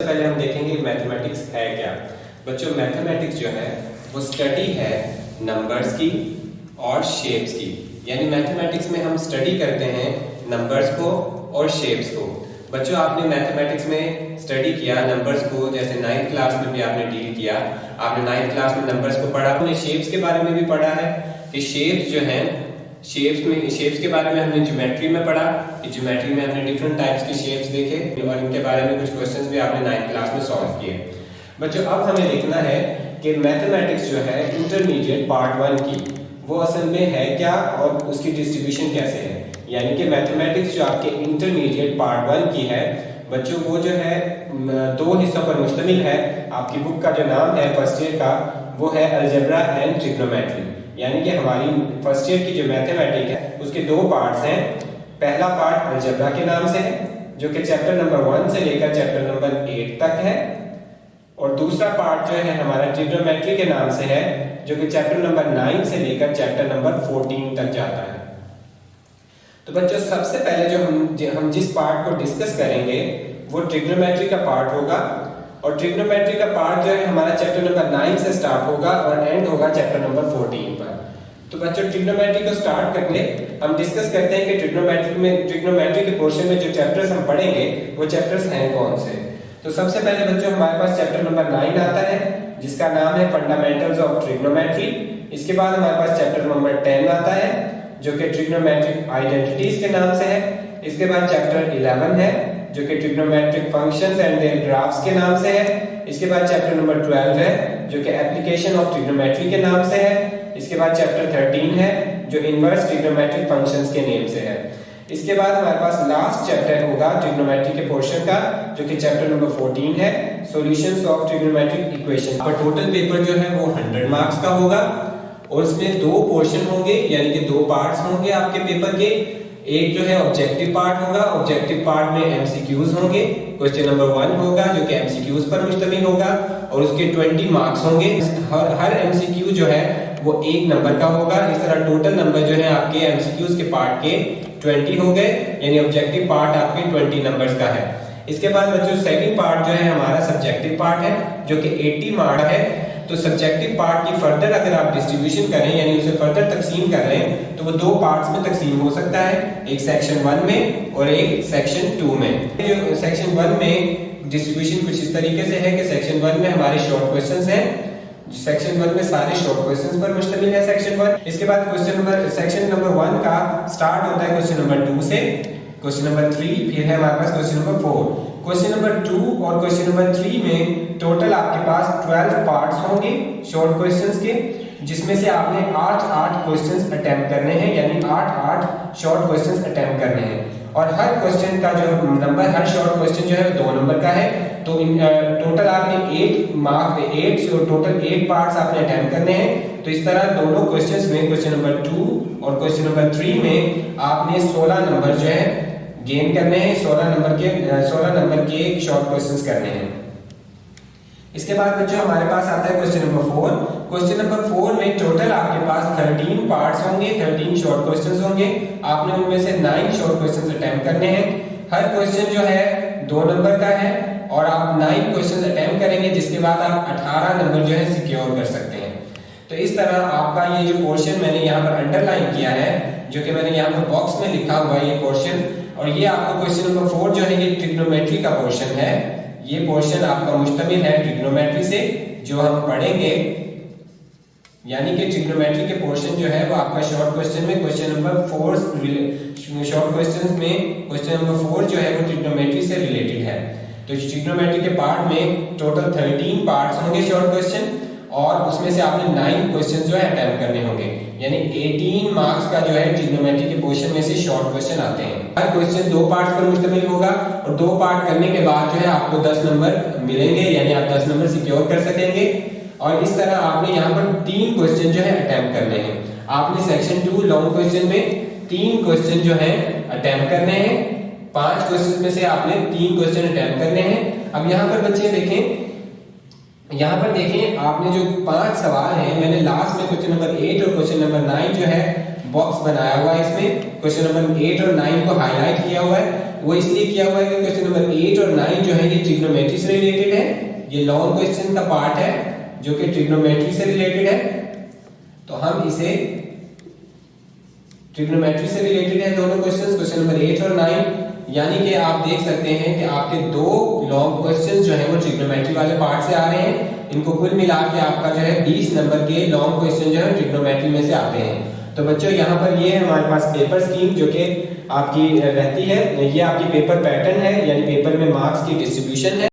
पहले हम देखेंगे मैथमेटिक्स है क्या। बच्चों मैथमेटिक्स जो है वो स्टडी है नंबर्स की और शेप्स की। यानी मैथमेटिक्स में हम स्टडी करते हैं नंबर्स को और शेप्स को। बच्चों आपने मैथमेटिक्स में स्टडी किया नंबर्स को, जैसे 9th क्लास में भी आपने डील किया। आपने 9th क्लास में नंबर्स को पढ़ा, आपने शेप्स के बारे में भी पढ़ा है कि शेप्स जो हैं शेप्स के बारे में हमने ज्योमेट्री में पढ़ा कि ज्योमेट्री में हमने डिफरेंट टाइप्स की शेप्स देखे और इनके बारे में कुछ क्वेश्चंस भी आपने 9th क्लास में सॉल्व किए। बच्चों अब हमें देखना है कि मैथमेटिक्स जो है इंटरमीडिएट पार्ट 1 की वो असल में है क्या और उसकी डिस्ट्रीब्यूशन कैसे है। यानी कि मैथमेटिक्स जो आपके इंटरमीडिएट पार्ट 1 की है बच्चों वो जो है 2 हिस्सों पर मुश्तमिल है। आपकी बुक का जो नाम है फर्स्ट ईयर का वो है अलजेब्रा एंड ट्रिग्नोमेट्री। यानी कि हमारी फर्स्ट ईयर की जो मैथमेटिक्स है उसके 2 पार्ट्स हैं। पहला पार्ट अलजेब्रा के नाम से है जो कि चैप्टर नंबर 1 से लेकर चैप्टर नंबर 8 तक है, और दूसरा पार्ट जो है हमारा ट्रिग्नोमेट्री के नाम से है जो कि चैप्टर नंबर 9 से लेकर चैप्टर नंबर 14 तक जाता है। तो बच्चों सबसे पहले जो हम जिस पार्ट को डिस्कस करेंगे वो ट्रिग्नोमेट्री का पार्ट होगा, और ट्रिग्नोमेट्री का पार्ट जो है हमारा चैप्टर नंबर 9 से स्टार्ट होगा और एंड होगा चैप्टर नंबर 14 पर। तो बच्चों ट्रिग्नोमेट्री को स्टार्ट करके हम डिस्कस करते हैं कि ट्रिग्नोमेट्री के पोर्शन में जो चैप्टर्स हम पढ़ेंगे वो चैप्टर्स हैं कौन से। तो सबसे पहले बच्चों हमारे पास चैप्टर नंबर 9 आता है जिसका नाम है फंडामेंटल्स ऑफ ट्रिग्नोमेट्री। इसके बाद हमारे पास चैप्टर नंबर 10 आता है जो कि ट्रिग्नोमेट्रिक आइडेंटिटीज के नाम से है। इसके बाद चैप्टर 11 है जो कि trigonometric functions and their graphs के नाम से है। इसके बाद चैप्टर नंबर 12 है जो कि एप्लीकेशन ऑफ ट्रिग्नोमेट्री के नाम से है। इसके बाद चैप्टर 13 है जो इनवर्स ट्रिग्नोमेट्रिक फंक्शंस के नेम से है। इसके बाद हमारे पास लास्ट चैप्टर होगा ट्रिग्नोमेट्री के पोर्शन का जो कि चैप्टर नंबर 14 है सॉल्यूशंस ऑफ ट्रिग्नोमेट्रिक इक्वेशन। और टोटल पेपर जो है वो 100 मार्क्स का होगा और इसमें 2 पोर्शन होंगे यानी कि 2 पार्ट्स होंगे आपके पेपर के। एक जो है ऑब्जेक्टिव पार्ट होगा, ऑब्जेक्टिव पार्ट में एमसीक्यूज होंगे। क्वेश्चन नंबर 1 होगा जो कि एमसीक्यूज पर मुश्तमिल होगा और उसके 20 मार्क्स होंगे। हर एमसीक्यू जो है वो 1 नंबर का होगा। इस तरह टोटल नंबर जो है आपके एमसीक्यूज के पार्ट के 20 हो गए, यानी ऑब्जेक्टिव पार्ट आपके 20 नंबर्स का है। इसके बाद बच्चों सेकंड पार्ट जो है हमारा सब्जेक्टिव पार्ट है जो कि 80 मार्क्स है। तो सब्जेक्टिव पार्ट की फर्दर अगर आप डिस्ट्रीब्यूशन करें यानी उसे फर्दर तकसीम कर रहे हैं तो वो 2 पार्ट्स में तकसीम हो सकता है, एक सेक्शन 1 में और एक सेक्शन 2 में। जो सेक्शन 1 में डिस्ट्रीब्यूशन कुछ इस तरीके से है कि सेक्शन 1 में हमारे शॉर्ट क्वेश्चंस हैं। सेक्शन 1 में सारे शॉर्ट क्वेश्चंस पर मुश्तमिल है सेक्शन 1। इसके बाद सेक्शन नंबर 1 का स्टार्ट होता है क्वेश्चन नंबर 2 से, क्वेश्चन नंबर 3, फिर है हमारे पास क्वेश्चन नंबर 4। क्वेश्चन नंबर 2 और क्वेश्चन नंबर 3 में टोटल आपके पास 12 पार्ट्स होंगे शॉर्ट क्वेश्चंस के, जिसमें से आपने 8 क्वेश्चंस अटेम्प्ट करने हैं, यानी 8 शॉर्ट क्वेश्चंस अटेम्प्ट करने हैं। और हर क्वेश्चन का जो नंबर, हर शॉर्ट क्वेश्चन जो है 2 नंबर का है। तो टोटल आपने 8 पार्ट्स आपने अटेम्प्ट करने हैं। तो इस तरह दोनों क्वेश्चंस में क्वेश्चन नंबर 2 और क्वेश्चन नंबर 3 में आपने 16 नंबर जो है गेन करने हैं, 16 नंबर के शॉर्ट क्वेश्चंस करने हैं। इसके बाद बच्चों हमारे पास आता है क्वेश्चन नंबर 4। क्वेश्चन नंबर 4 में टोटल आपके पास 13 पार्ट्स होंगे, 13 शॉर्ट क्वेश्चंस होंगे। आपने उनमें से 9 शॉर्ट क्वेश्चंस अटेम्प्ट करने हैं। हर क्वेश्चन जो है 2 नंबर का है और आप 9 क्वेश्चंस अटेम्प्ट करेंगे, जिसके बाद आप 18 नंबर जो है सिक्योर कर सकते हैं। तो इस तरह आपका ये जो पोर्शन मैंने यहाँ पर अंडरलाइन किया है, जो कि मैंने यहाँ पर बॉक्स में लिखा हुआ है ये पोर्शन, और ये आपका क्वेश्चन नंबर 4 जो है ये ट्रिग्नोमेट्री का पोर्शन है। ये पोर्शन आपका मुश्तमिल है ट्रिग्नोमेट्री से जो हम पढ़ेंगे, यानी कि ट्रिग्नोमेट्री के पोर्शन जो है वो आपका शॉर्ट क्वेश्चन में क्वेश्चन नंबर 4 शॉर्ट क्वेश्चन में क्वेश्चन नंबर 4 जो है वो ट्रिग्नोमेट्री से रिलेटेड है। तो ट्रिग्नोमेट्री के पार्ट में टोटल 13 पार्ट्स होंगे शॉर्ट क्वेश्चन, और उसमें से आपने 9 क्वेश्चन जो है अटेम्प्ट करने होंगे, यानी 18 मार्क्स का जो है ट्रिग्नोमेट्री के पोर्शन में से शॉर्ट क्वेश्चन आते हैं। हर क्वेश्चन 2 पार्ट्स पर मुश्तमिल होगा और 2 पार्ट करने के बाद जो है आपको 10 नंबर मिलेंगे, यानी आप 10 नंबर सिक्योर कर सकेंगे। और इस तरह आपने यहाँ पर 3 क्वेश्चन जो है अटेम्प्ट करने हैं। आपने सेक्शन 2 लॉन्ग क्वेश्चन में 3 क्वेश्चन जो है अटेम्प्ट करने हैं। 5 क्वेश्चन में से आपने 3 क्वेश्चन अटेम्प्ट करने हैं। अब यहाँ पर बच्चे देखें, यहाँ पर देखें आपने जो 5 सवाल हैं, मैंने लास्ट में क्वेश्चन नंबर 8 और क्वेश्चन नंबर 9 जो है बॉक्स बनाया हुआ है। इसमें क्वेश्चन नंबर 8 और 9 को हाईलाइट किया हुआ है। वो इसलिए किया हुआ है कि क्वेश्चन नंबर 8 और 9 जो है ये ट्रिग्नोमेट्री से रिलेटेड है। ये लॉन्ग क्वेश्चन का पार्ट है जो कि ट्रिग्नोमेट्री से रिलेटेड है, तो हम इसे ट्रिग्नोमेट्री से रिलेटेड है दोनों क्वेश्चंस, क्वेश्चन नंबर 8 और 9। यानी कि आप देख सकते हैं कि आपके दो लॉन्ग क्वेश्चंस जो है वो ट्रिग्नोमेट्री वाले पार्ट से आ रहे हैं। इनको कुल मिला के आपका जो है 20 नंबर के लॉन्ग क्वेश्चन जो है ट्रिग्नोमेट्री में से आते हैं। तो बच्चों यहाँ पर ये हमारे पास पेपर स्कीम जो कि आपकी रहती है, ये आपकी पेपर पैटर्न है, यानी पेपर में मार्क्स की डिस्ट्रीब्यूशन है।